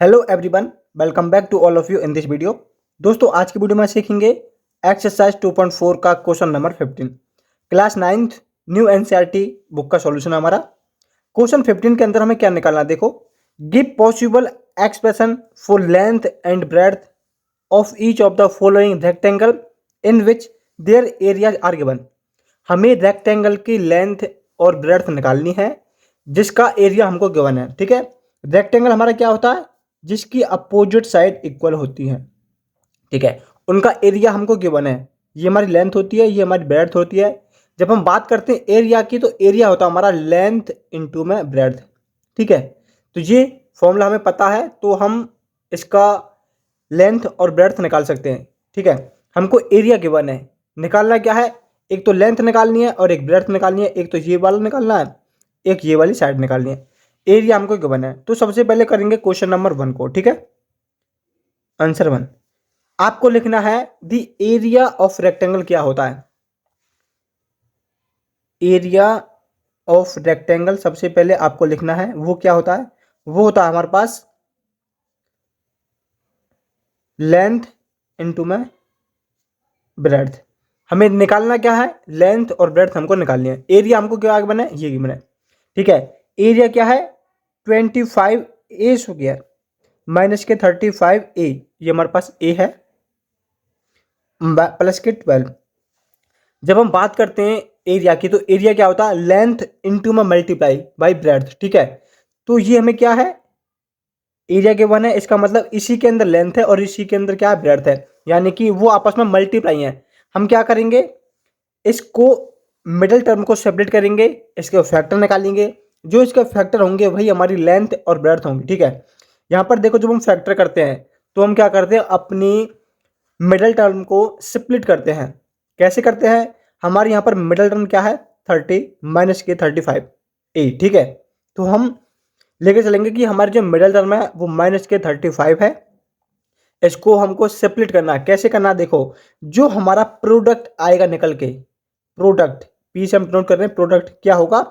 Hello everyone, welcome back to all of you in this video. दोस्तों, आज की video में सीखेंगे एक्सरसाइज 2.4 का question number 15, class 9th new NCERT book का सॉल्यूशन है हमारा। क्वेश्चन 15 के अंदर हमें क्या निकालना है, देखो। Give possible expression for length and breadth of each of the following rectangle in which their areas are given. हमें रेक्टेंगल की लेंथ और ब्रेड्थ निकालनी है जिसका एरिया हमको गिवन है। ठीक है, रेक्टेंगल हमारा क्या होता है, जिसकी अपोजिट साइड इक्वल होती है। ठीक है, उनका एरिया हमको गिवन है। ये हमारी लेंथ होती है, ये हमारी ब्रेड्थ होती है। जब हम बात करते हैं एरिया की, तो एरिया होता है हमारा लेंथ इंटू में ब्रेड्थ। ठीक है, तो ये फॉर्मूला हमें पता है, तो हम इसका लेंथ और ब्रेड्थ निकाल सकते हैं। ठीक है, हमको एरिया गिवन है, निकालना क्या है, एक तो लेंथ निकालनी है और एक ब्रेड्थ निकालनी है। एक तो ये वाला निकालना है, एक ये वाली साइड निकालनी है। एरिया हमको गिवन है, तो सबसे पहले करेंगे क्वेश्चन नंबर 1 को। ठीक है, आंसर 1 आपको लिखना है द एरिया ऑफ रेक्टेंगल क्या होता है। एरिया ऑफ रेक्टेंगल सबसे पहले आपको लिखना है, वो क्या होता है, वो होता है हमारे पास लेंथ इनटू में ब्रेड्थ। हमें निकालना क्या है, लेंथ और ब्रेड्थ हमको निकालनी है। एरिया हमको क्या आगे बना है, ये बना है। ठीक है, एरिया क्या है 25 हो गया माइनस के 35 ये हमारे पास ए है, प्लस के 12। जब हम बात करते हैं एरिया की, तो एरिया क्या होता है, लेंथ इनटू में मल्टीप्लाई बाई ब्रेड्थ। ठीक है, तो ये हमें क्या है, एरिया के 1 है, इसका मतलब इसी के अंदर लेंथ है और इसी के अंदर क्या है, ब्रेड्थ है, यानी कि वो आपस में मल्टीप्लाई है। हम क्या करेंगे, इसको मिडिल टर्म को सेपरेट करेंगे, इसके फैक्टर निकालेंगे। जो इसके फैक्टर होंगे वही हमारी लेंथ और ब्रेड्थ होंगी। ठीक है, यहाँ पर देखो, जब हम फैक्टर करते हैं तो हम क्या करते हैं, अपनी मिडिल टर्म को स्प्लिट करते हैं। कैसे करते हैं, हमारे यहाँ पर मिडिल टर्म क्या है 30 माइनस के 35 ए। ठीक है, तो हम लेके चलेंगे कि हमारी जो मिडिल टर्म है वो माइनस के 35 है। इसको हमको सेपरेट करना है। कैसे करना है, देखो, जो हमारा प्रोडक्ट आएगा निकल के, प्रोडक्ट पी से हम नोट कर रहे हैं, प्रोडक्ट क्या होगा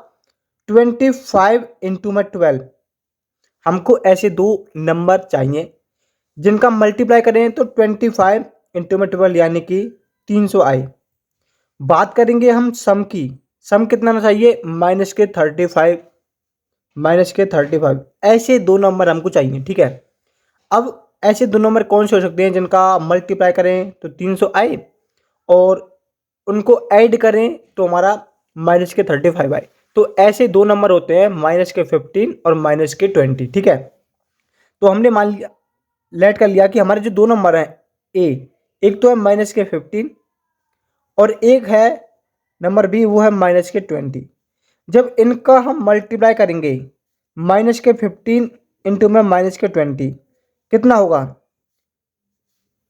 25 इंटू में 12। हमको ऐसे दो नंबर चाहिए जिनका मल्टीप्लाई करें तो 25 इंटू में 12 यानी कि 300 आए। बात करेंगे हम सम की, सम कितना आना चाहिए माइनस के 35 ऐसे दो नंबर हमको चाहिए। ठीक है, अब ऐसे दो नंबर कौन से हो सकते हैं जिनका मल्टीप्लाई करें तो 300 आए और उनको ऐड करें तो हमारा माइनस के 35 आए। तो ऐसे दो नंबर होते हैं -15 और -20। ठीक है, तो हमने मान लिया, लेट कर लिया कि हमारे जो दो नंबर हैं ए, एक तो है -15 और एक है नंबर बी, वो है -20। जब इनका हम मल्टीप्लाई करेंगे -15 इंटू में -20 कितना होगा,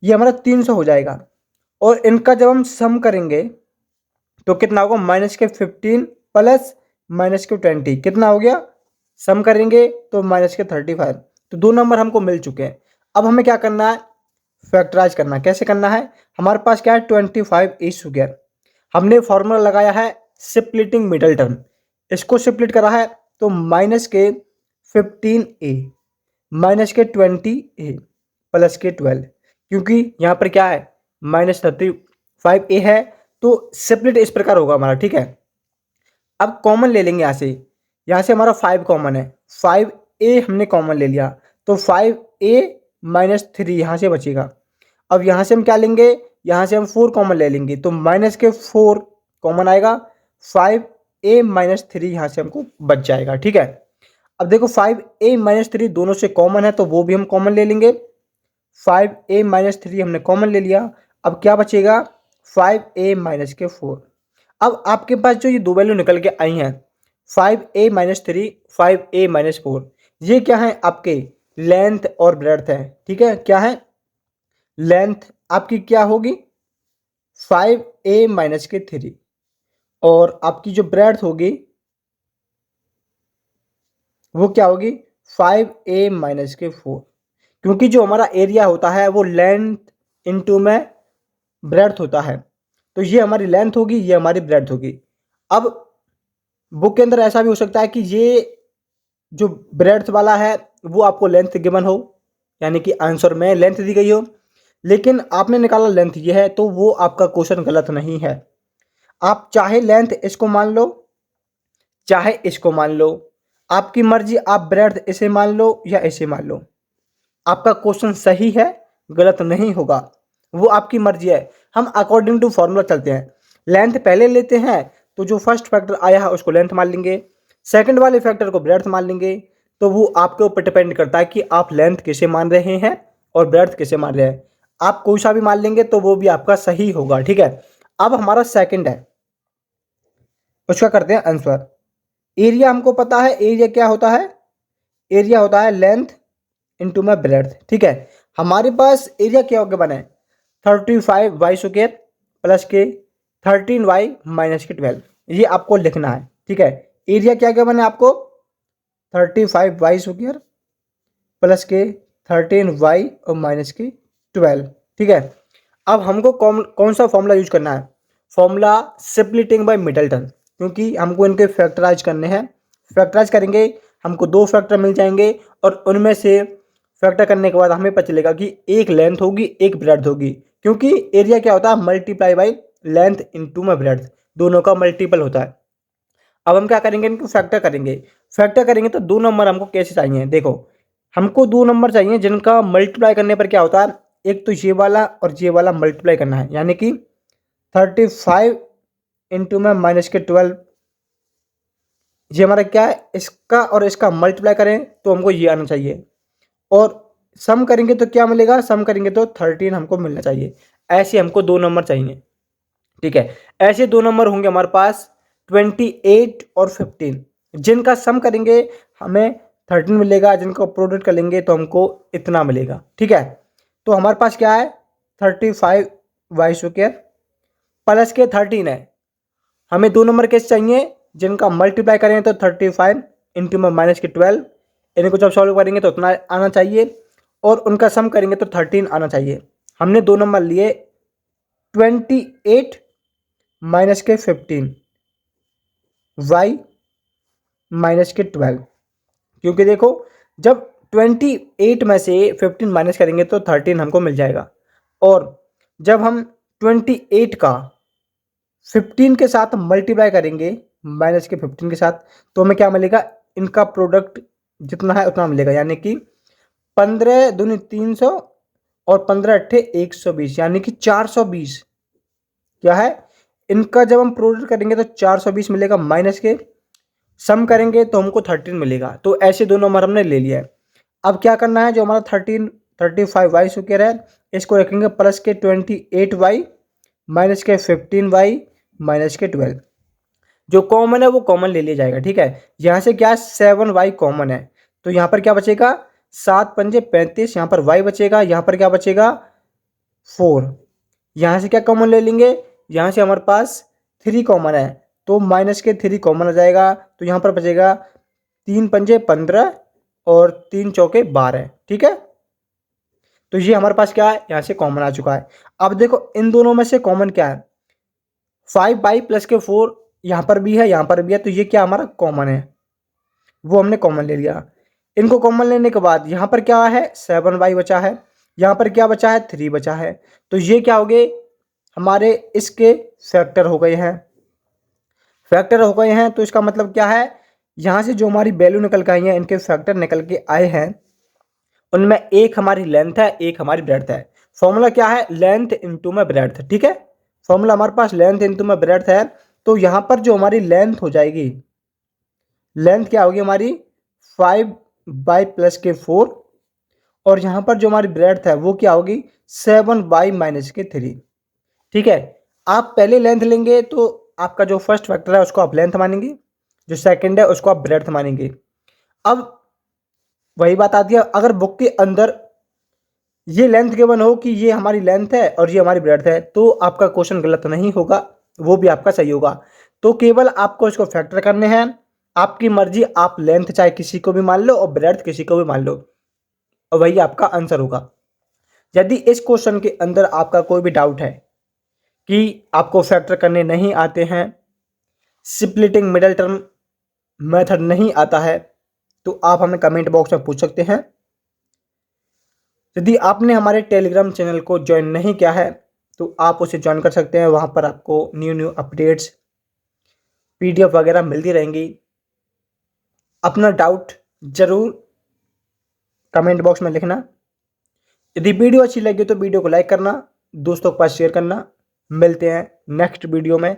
ये हमारा 300 हो जाएगा। और इनका जब हम सम करेंगे तो कितना होगा, -15 प्लस -20 कितना हो गया, सम करेंगे तो -35। तो दो नंबर हमको मिल चुके हैं। अब हमें क्या करना है, फैक्टराइज करना है। कैसे करना है, हमारे पास क्या है 25 इज गया, हमने फॉर्मूला लगाया है स्प्लिटिंग मिडल टर्म, इसको स्प्लिट करा है तो -15 -20 प्लस के 12, क्योंकि यहाँ पर क्या है -35 है, तो स्प्लिट इस प्रकार होगा हमारा। ठीक है, अब कॉमन ले लेंगे यहाँ से हमारा 5 कॉमन है, 5a हमने कॉमन ले लिया तो 5a -3 यहाँ से बचेगा। अब यहाँ से हम क्या लेंगे, यहाँ से हम 4 कॉमन ले लेंगे तो -4 कॉमन आएगा, 5a -3 यहाँ से हमको बच जाएगा। ठीक है, अब देखो 5a -3 दोनों से कॉमन है तो वो भी हम कॉमन ले लेंगे। 5a -3 हमने कॉमन ले लिया, अब क्या बचेगा 5a -4। अब आपके पास जो ये दो वैल्यू निकल के आई हैं 5a -3 5a -4, ये क्या है आपके लेंथ और ब्रेड्थ है। ठीक है, क्या है, लेंथ आपकी क्या होगी 5a -3 और आपकी जो ब्रेड्थ होगी वो क्या होगी 5a -4, क्योंकि जो हमारा एरिया होता है वो लेंथ इंटू में ब्रेड्थ होता है, तो ये हमारी लेंथ होगी, ये हमारी ब्रेड्थ होगी। अब बुक के अंदर ऐसा भी हो सकता है कि ये जो ब्रेड्थ वाला है वो आपको लेंथ गिवन हो, यानी कि आंसर में लेंथ दी गई हो, लेकिन आपने निकाला लेंथ ये है, तो वो आपका क्वेश्चन गलत नहीं है। आप चाहे लेंथ इसको मान लो, चाहे इसको मान लो, आपकी मर्जी, आप ब्रेड्थ इसे मान लो या इसे मान लो, आपका क्वेश्चन सही है, गलत नहीं होगा, वो आपकी मर्जी है। हम अकॉर्डिंग टू फॉर्मूला चलते हैं। लेंथ पहले लेते हैं तो जो फर्स्ट फैक्टर आया है उसको लेंथ मान लेंगे, सेकंड वाले फैक्टर को ब्रेड्थ मान लेंगे। तो वो आपके ऊपर डिपेंड करता है कि आप लेंथ किसे मान रहे हैं और ब्रेड्थ किसे मान रहे हैं। आप कोई सा भी मान लेंगे तो वो भी आपका सही होगा, ठीक है। अब हमारा सेकंड है, उसका करते हैं आंसर। एरिया हमको पता है, एरिया क्या होता है, एरिया होता है लेंथ इंटू में ब्रेड्थ, ठीक है। हमारे पास एरिया क्या होगा बना है 35y² प्लस के 13y माइनस के 12, ये आपको लिखना है, ठीक है। एरिया क्या क्या बना है आपको 35y² प्लस के 13y और माइनस के 12, ठीक है। अब हमको कौन सा फॉर्मूला यूज करना है, फॉर्मूला स्प्लिटिंग बाय मिडलटन, क्योंकि हमको इनके फैक्टराइज करने हैं। फैक्टराइज करेंगे हमको दो फैक्टर मिल जाएंगे और उनमें से फैक्टर करने के बाद हमें पता चलेगा कि एक लेंथ होगी एक ब्रेड्थ होगी, क्योंकि एरिया क्या होता है मल्टीप्लाई बाई लेंथ इनटू में ब्रेड्थ, दोनों का मल्टीपल होता है। अब हम क्या करेंगे, इनको फैक्टर करेंगे। फैक्टर करेंगे तो दो नंबर हमको कैसे चाहिए, देखो हमको दो नंबर चाहिए जिनका मल्टीप्लाई करने पर क्या होता है, एक तो ये वाला और ये वाला मल्टीप्लाई करना है, यानी कि 35 इंटू में माइनस के 12, ये हमारा क्या है, इसका और इसका मल्टीप्लाई करें तो हमको ये आना चाहिए, और सम करेंगे तो क्या मिलेगा, सम करेंगे तो 13 हमको मिलना चाहिए। ऐसे हमको दो नंबर चाहिए, ठीक है। ऐसे दो नंबर होंगे हमारे पास 28 और 15, जिनका सम करेंगे हमें 13 मिलेगा, जिनका प्रोडक्ट करेंगे तो हमको इतना मिलेगा, ठीक है। तो हमारे पास क्या है 35y² प्लस के 13 है। हमें दो नंबर कैसे चाहिए, जिनका मल्टीप्लाई करें तो 35 इंटू में माइनस के 12, इनको जब सॉल्व करेंगे तो उतना आना चाहिए, और उनका सम करेंगे तो 13 आना चाहिए। हमने दो नंबर लिए 28 माइनस के 15 y माइनस के 12, क्योंकि देखो जब 28 में से 15 माइनस करेंगे तो 13 हमको मिल जाएगा, और जब हम 28 का 15 के साथ मल्टीप्लाई करेंगे माइनस के 15 के साथ, तो हमें क्या मिलेगा, इनका प्रोडक्ट जितना है उतना मिलेगा, यानी कि 15 दूनी 300 और 15 अट्ठे 120, यानी कि 420 क्या है इनका। जब हम प्रोडक्ट करेंगे तो 420 मिलेगा, माइनस के सम करेंगे तो हमको 13 मिलेगा। तो ऐसे दो नंबर हमने ले लिया है। अब क्या करना है, जो हमारा 35y² है इसको रखेंगे प्लस के 28y माइनस के 15y माइनस के 12, जो कॉमन है वो कॉमन ले लिया जाएगा, ठीक है। यहाँ से क्या 7y कॉमन है, तो यहाँ पर क्या बचेगा 7 पंजे 35, यहाँ पर y बचेगा, यहाँ पर क्या बचेगा 4, यहाँ से क्या कॉमन ले लेंगे, यहाँ से हमारे पास 3 कॉमन है, तो माइनस के 3 कॉमन आ जाएगा, तो यहाँ पर बचेगा 3 पंजे 15 और 3 चौके 12, ठीक है। तो ये हमारे पास क्या है, यहाँ से कॉमन आ चुका है। अब देखो इन दोनों में से कॉमन क्या है, 5y प्लस के 4 यहाँ पर भी है यहाँ पर भी है, तो ये क्या हमारा कॉमन है, वो हमने कॉमन ले लिया। इनको कॉमन लेने के बाद यहाँ पर क्या है 7y बचा है, यहाँ पर क्या बचा है 3 बचा है, तो ये क्या हो गए हमारे इसके फैक्टर हो गए हैं, फैक्टर हो गए हैं। तो इसका मतलब क्या है, यहाँ से जो हमारी वैल्यू निकल के आई है इनके फैक्टर निकल के आए हैं, उनमें एक हमारी लेंथ है एक हमारी ब्रेड्थ है। फॉर्मूला क्या है लेंथ इंटू में ब्रेड्थ, ठीक है। फॉर्मूला हमारे पास लेंथ इंटू में ब्रेड्थ है, तो यहाँ पर जो हमारी लेंथ हो जाएगी, लेंथ क्या होगी हमारी 5y प्लस के 4, और यहाँ पर जो हमारी ब्रेड्थ है वो क्या होगी 7y माइनस के 3, ठीक है। आप पहले लेंथ लेंगे तो आपका जो फर्स्ट फैक्टर है उसको आप लेंथ मानेंगे, जो सेकंड है उसको आप ब्रेड्थ मानेंगे। अब वही बात आती है, अगर बुक के अंदर ये लेंथ गिवन हो कि ये हमारी लेंथ है और ये हमारी ब्रेड्थ है, तो आपका क्वेश्चन गलत नहीं होगा, वो भी आपका सही होगा। तो केवल आपको इसको फैक्टर करने हैं, आपकी मर्जी, आप लेंथ चाहे किसी को भी मान लो और ब्रेड्थ किसी को भी मान लो, और वही आपका आंसर होगा। यदि इस क्वेश्चन के अंदर आपका कोई भी डाउट है कि आपको फैक्टर करने नहीं आते हैं, स्प्लिटिंग मिडल टर्म मेथड नहीं आता है, तो आप हमें कमेंट बॉक्स में पूछ सकते हैं। यदि आपने हमारे टेलीग्राम चैनल को ज्वाइन नहीं किया है तो आप उसे ज्वाइन कर सकते हैं। वहाँ पर आपको न्यू अपडेट्स, PDF वगैरह मिलती रहेंगी। अपना डाउट ज़रूर कमेंट बॉक्स में लिखना। यदि वीडियो अच्छी लगी तो वीडियो को लाइक करना, दोस्तों के पास शेयर करना। मिलते हैं नेक्स्ट वीडियो में।